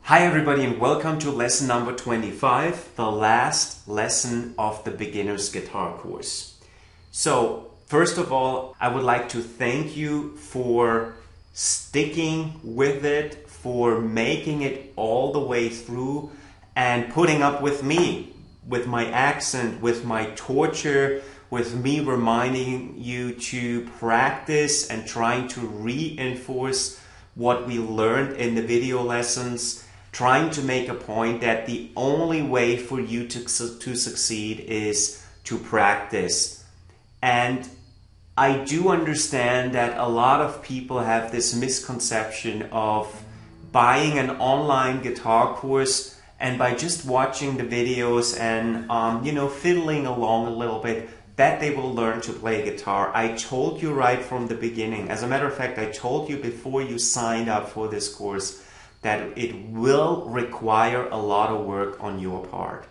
Hi everybody and welcome to lesson number 25, the last lesson of the beginner's guitar course. So first of all, I would like to thank you for sticking with it, for making it all the way through and putting up with me, with my accent, with my torture, with me reminding you to practice and trying to reinforce what we learned in the video lessons, trying to make a point that the only way for you to succeed is to practice. And I do understand that a lot of people have this misconception of buying an online guitar course and by just watching the videos and fiddling along a little bit, that they will learn to play guitar. I told you right from the beginning. As a matter of fact, I told you before you signed up for this course that it will require a lot of work on your part.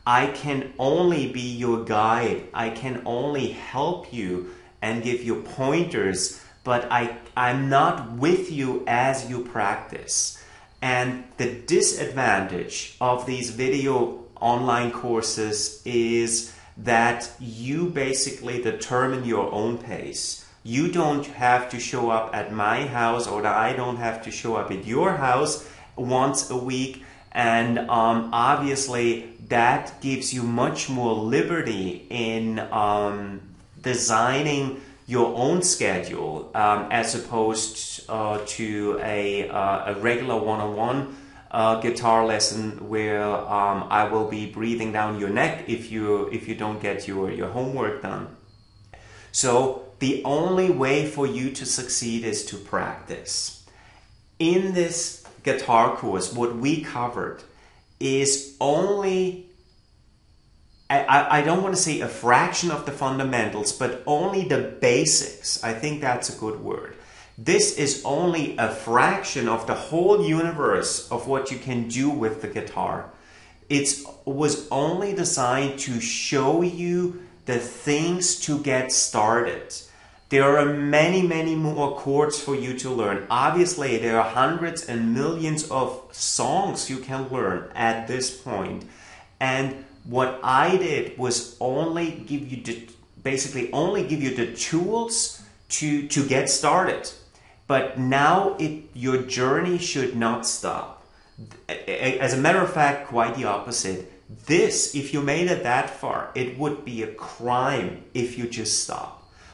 I can only be your guide. I can only help you and give you pointers, but I'm not with you as you practice. And the disadvantage of these video online courses is that you basically determine your own pace. You don't have to show up at my house, or I don't have to show up at your house once a week. And obviously that gives you much more liberty in designing your own schedule as opposed to a regular one-on-one guitar lesson where I will be breathing down your neck if you don't get your homework done. So the only way for you to succeed is to practice. In this guitar course, what we covered is only, I don't want to say a fraction of the fundamentals, but only the basics. I think that's a good word. This is only a fraction of the whole universe of what you can do with the guitar. It was only designed to show you the things to get started. There are many, many more chords for you to learn. Obviously, there are hundreds and millions of songs you can learn at this point. And what I did was only give you the tools to get started. But now your journey should not stop. As a matter of fact, quite the opposite. If you made it that far, it would be a crime if you just stop.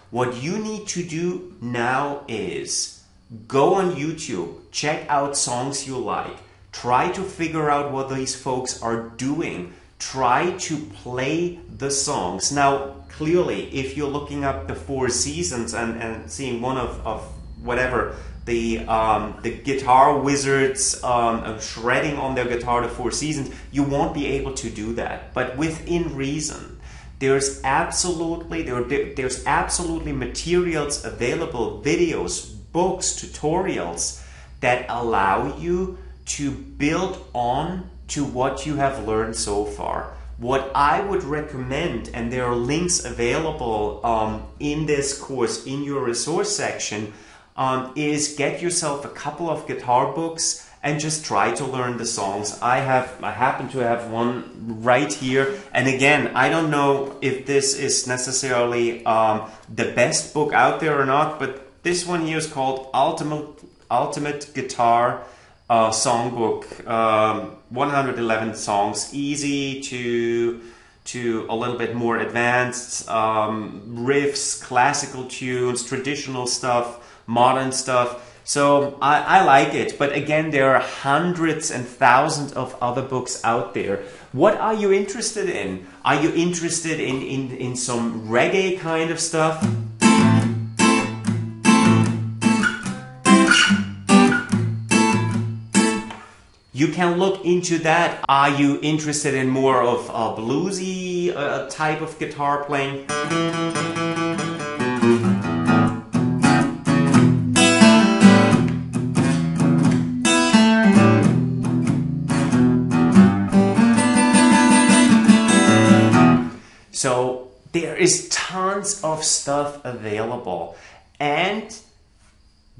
What you need to do now is go on YouTube, check out songs you like, try to figure out what these folks are doing, try to play the songs. Now, clearly, if you're looking up the Four Seasons and seeing one of whatever, the guitar wizards shredding on their guitar the Four Seasons, you won't be able to do that. But within reason, there's absolutely materials available, videos, books, tutorials that allow you to build on to what you have learned so far. What I would recommend, and there are links available in this course in your resource section, is get yourself a couple of guitar books and just try to learn the songs. I happen to have one right here. And again, I don't know if this is necessarily the best book out there or not, but this one here is called Ultimate Guitar Songbook. 111 songs, easy to a little bit more advanced, riffs, classical tunes, traditional stuff, modern stuff. So I like it, but again, there are hundreds and thousands of other books out there. What are you interested in? Are you interested in some reggae kind of stuff? You can look into that. Are you interested in more of a bluesy type of guitar playing? So there is tons of stuff available, and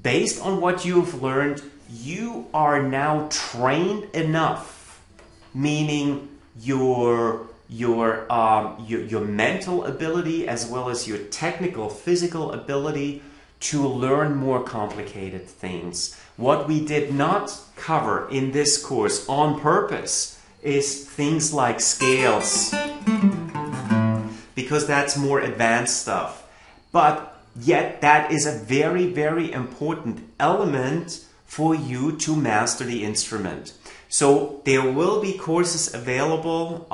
based on what you've learned, you are now trained enough, meaning your mental ability as well as your technical, physical ability to learn more complicated things. What we did not cover in this course on purpose is things like scales, because that's more advanced stuff. But yet that is a very, very important element for you to master the instrument. So there will be courses available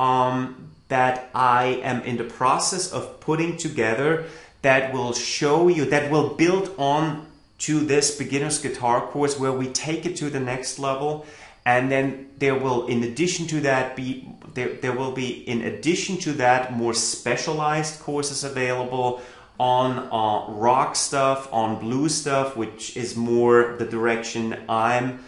that I am in the process of putting together that will show you, that will build on to this beginner's guitar course where we take it to the next level. And then there will, in addition to that, in addition to that, more specialized courses available on rock stuff, on blues stuff, which is more the direction I'm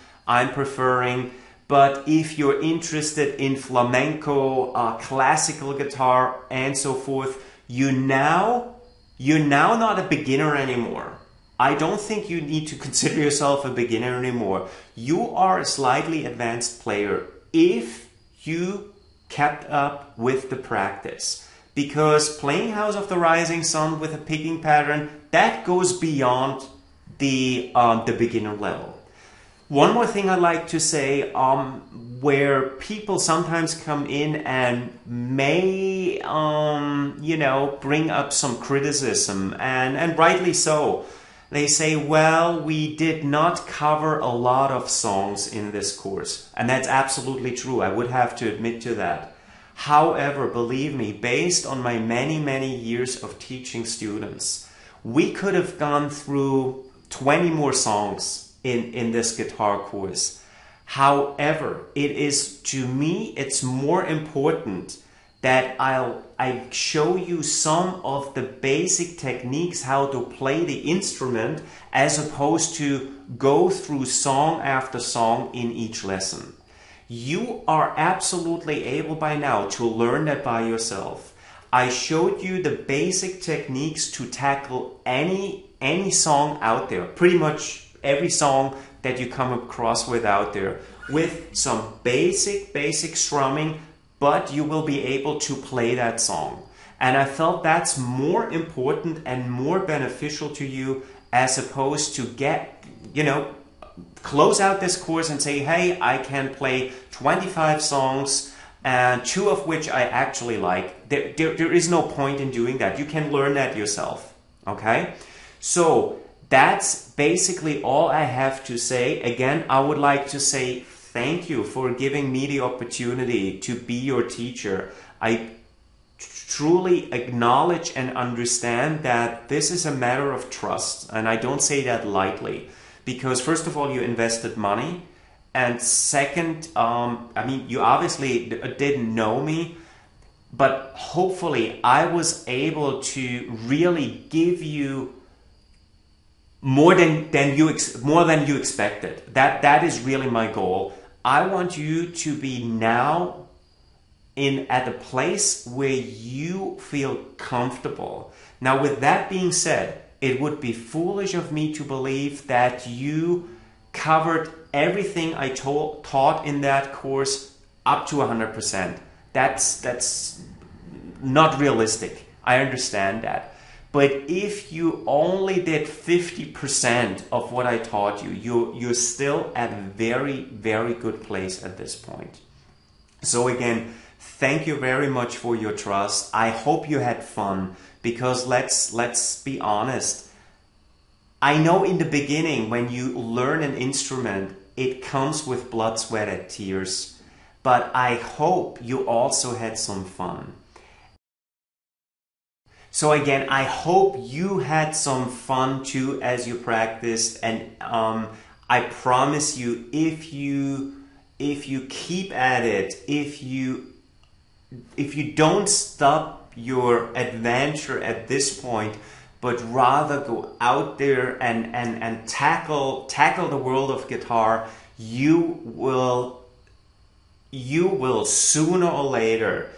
preferring. But if you're interested in flamenco, classical guitar, and so forth, you're now not a beginner anymore. I don't think you need to consider yourself a beginner anymore. You are a slightly advanced player if you kept up with the practice. Because playing House of the Rising Sun with a picking pattern, that goes beyond the beginner level. One more thing I'd like to say, where people sometimes come in and may, bring up some criticism, and rightly so. They say, well, we did not cover a lot of songs in this course. And that's absolutely true. I would have to admit to that. However, believe me, based on my many, many years of teaching students, we could have gone through 20 more songs in this guitar course. However, to me, it's more important that I show you some of the basic techniques how to play the instrument as opposed to go through song after song in each lesson. You are absolutely able by now to learn that by yourself. I showed you the basic techniques to tackle any song out there, pretty much every song that you come across with out there, with some basic strumming, but you will be able to play that song. And I felt that's more important and more beneficial to you as opposed to close out this course and say, hey, I can play 25 songs and 2 of which I actually like. There is no point in doing that. You can learn that yourself. Okay? So that's basically all I have to say. Again, I would like to say thank you for giving me the opportunity to be your teacher. I truly acknowledge and understand that this is a matter of trust, and I don't say that lightly, because first of all, you invested money, and second, you obviously didn't know me, but hopefully I was able to really give you more than you expected. That is really my goal. I want you to be now at a place where you feel comfortable. Now, with that being said, it would be foolish of me to believe that you covered everything I taught in that course up to 100%. That's not realistic. I understand that. But if you only did 50% of what I taught you, you're still at a very, very good place at this point. So again, thank you very much for your trust. I hope you had fun, because let's be honest. I know in the beginning when you learn an instrument, it comes with blood, sweat, and tears. But I hope you also had some fun. So again, I hope you had some fun too as you practiced, and I promise you, if you keep at it, if you don't stop your adventure at this point, but rather go out there and tackle the world of guitar, you will sooner or later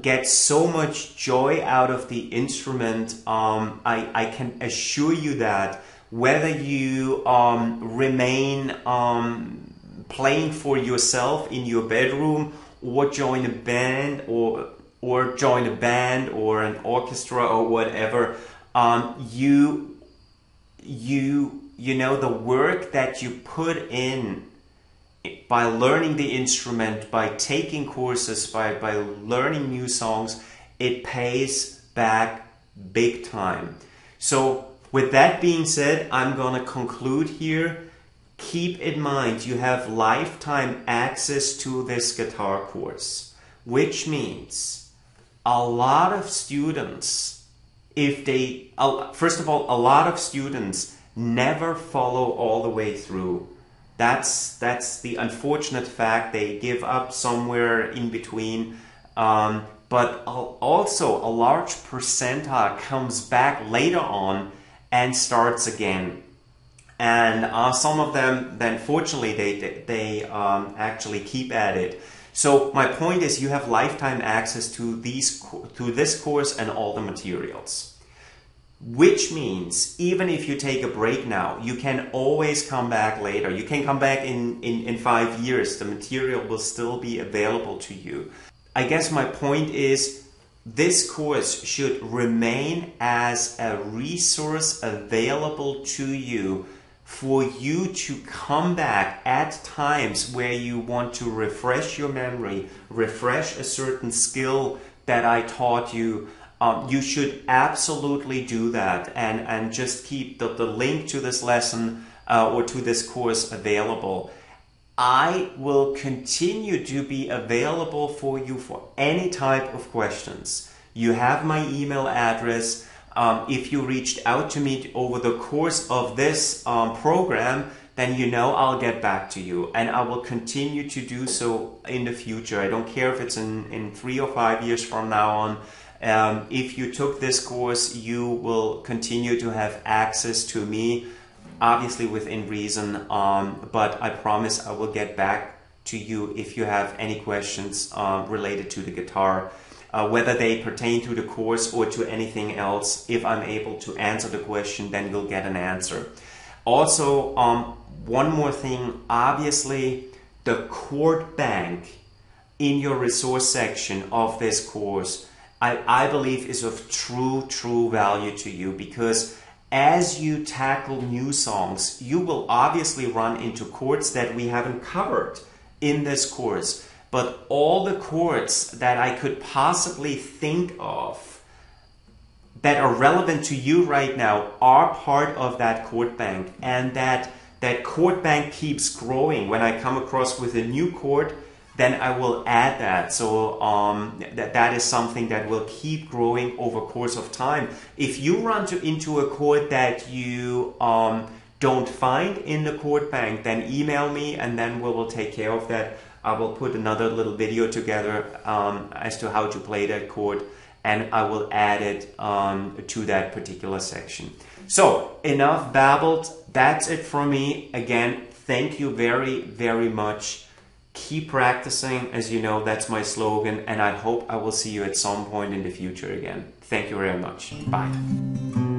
get so much joy out of the instrument. I can assure you that whether you remain playing for yourself in your bedroom, or join a band, or join a band or an orchestra or whatever, you know, the work that you put in by learning the instrument, by taking courses, by learning new songs, it pays back big time. So with that being said, I'm going to conclude here. Keep in mind, you have lifetime access to this guitar course, which means a lot of students, first of all, a lot of students never follow all the way through. That's the unfortunate fact. They give up somewhere in between. But also a large percentile comes back later on and starts again. And some of them, then fortunately, they actually keep at it. So my point is, you have lifetime access to this course and all the materials. Which means, even if you take a break now, you can always come back later. You can come back in 5 years. The material will still be available to you. I guess my point is, this course should remain as a resource available to you for you to come back at times where you want to refresh your memory, refresh a certain skill that I taught you. You should absolutely do that, and just keep the link to this lesson or to this course available. I will continue to be available for you for any type of questions. You have my email address. If you reached out to me over the course of this program, then you know I'll get back to you, and I will continue to do so in the future. I don't care if it's in 3 or 5 years from now on. If you took this course, you will continue to have access to me, obviously within reason, but I promise I will get back to you if you have any questions related to the guitar, whether they pertain to the course or to anything else. If I'm able to answer the question, then you'll get an answer. Also, one more thing, obviously the chord bank in your resource section of this course, I believe is of true value to you, because as you tackle new songs, you will obviously run into chords that we haven't covered in this course. But all the chords that I could possibly think of that are relevant to you right now are part of that chord bank. And that chord bank keeps growing. When I come across with a new chord, then I will add that. So that is something that will keep growing over course of time. If you run into a chord that you don't find in the chord bank, then email me and then we will take care of that. I will put another little video together as to how to play that chord, and I will add it to that particular section. So enough babbled. That's it from me. Again, thank you very much. Keep practicing. As you know, that's my slogan, and I hope I will see you at some point in the future again. Thank you very much. Bye.